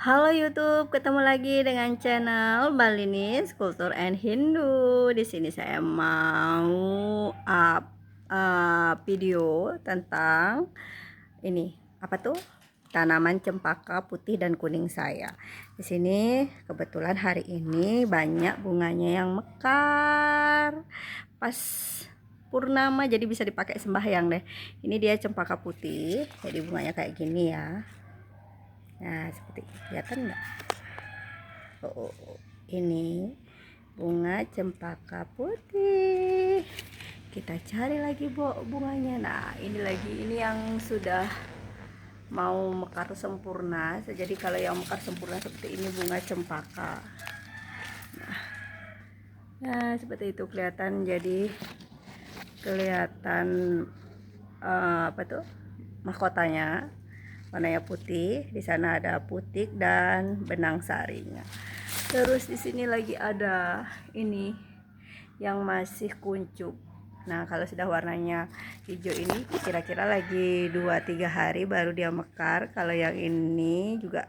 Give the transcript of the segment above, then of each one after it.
Halo YouTube, ketemu lagi dengan channel Balinis Kultur and Hindu. Di sini saya mau video tentang ini apa tuh? Tanaman cempaka putih dan kuning saya. Di sini kebetulan hari ini banyak bunganya yang mekar. Pas purnama jadi bisa dipakai sembahyang deh. Ini dia cempaka putih, jadi bunganya kayak gini ya. Nah, seperti kelihatan nggak? Ini bunga cempaka putih. Kita cari lagi bunganya. Nah, ini yang sudah mau mekar sempurna. Jadi kalau yang mekar sempurna seperti ini bunga cempaka. Nah, seperti itu kelihatan. Jadi kelihatan apa tuh mahkotanya, warnanya putih. Di sana ada putik dan benang sarinya. Terus di sini lagi ada ini yang masih kuncup. Nah, kalau sudah warnanya hijau ini kira-kira lagi 2-3 hari baru dia mekar. Kalau yang ini juga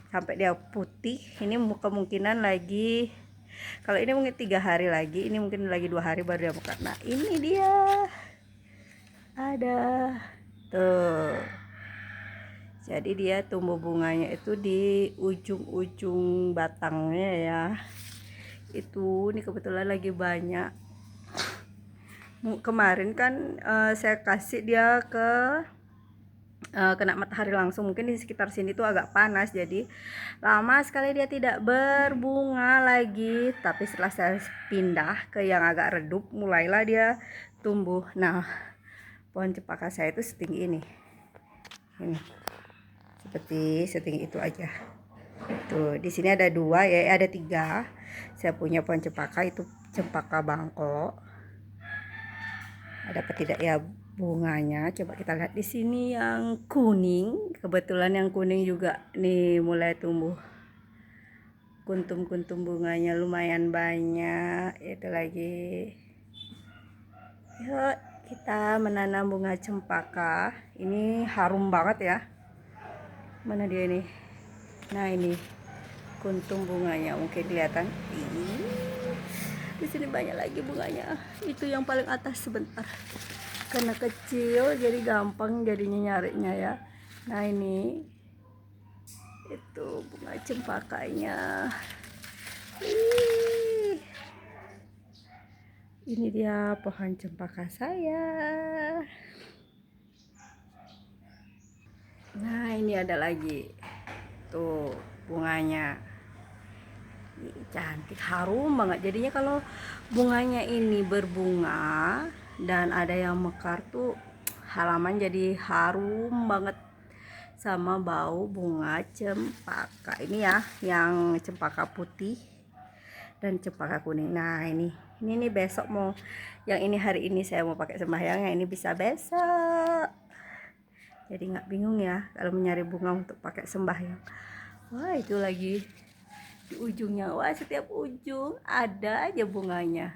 sampai dia putih, ini kemungkinan lagi, kalau ini mungkin 3 hari lagi, ini mungkin lagi 2 hari baru dia mekar. Nah, ini dia ada tuh. Jadi dia tumbuh bunganya itu di ujung-ujung batangnya ya. Itu ini kebetulan lagi banyak. Kemarin kan saya kasih dia ke kena matahari langsung, mungkin di sekitar sini tuh agak panas, jadi lama sekali dia tidak berbunga lagi. Tapi setelah saya pindah ke yang agak redup, mulailah dia tumbuh. Nah, pohon cempaka saya itu setinggi ini seperti setinggi itu aja. Tuh, di sini ada 2 ya, ada 3. Saya punya pohon cempaka itu cempaka bangko. Ada apa tidak ya bunganya? Coba kita lihat di sini yang kuning. Kebetulan yang kuning juga nih mulai tumbuh. Kuntum-kuntum bunganya lumayan banyak. Itu lagi. Yuk, kita menanam bunga cempaka. Ini harum banget ya. Mana dia ini? Nah, ini kuntum bunganya, mungkin kelihatan. Di sini banyak lagi bunganya. Itu yang paling atas sebentar. Karena kecil jadi gampang jadinya nyarinya ya. Nah, ini itu bunga cempakanya. Ini dia pohon cempaka saya. Nah, ini ada lagi tuh bunganya. Ini cantik, harum banget. Jadinya kalau bunganya ini berbunga dan ada yang mekar tuh halaman jadi harum banget sama bau bunga cempaka. Ini ya yang cempaka putih dan cempaka kuning. Nah, ini nih besok mau, yang ini hari ini saya mau pakai sembahyang, yang ini bisa besok. Jadi nggak bingung ya kalau mencari bunga untuk pakai sembahyang. Wah, itu lagi di ujungnya. Wah, setiap ujung ada aja bunganya.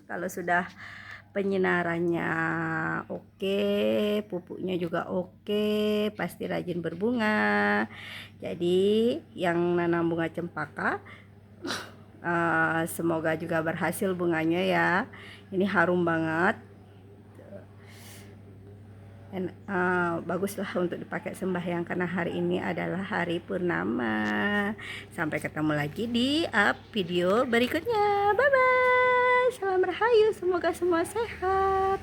Kalau sudah penyinarannya oke, pupuknya juga oke, pasti rajin berbunga. Jadi yang nanam bunga cempaka semoga juga berhasil bunganya ya. Ini harum banget. Dan baguslah untuk dipakai sembahyang karena hari ini adalah hari purnama. Sampai ketemu lagi di video berikutnya. Bye bye. Salam rahayu, semoga semua sehat.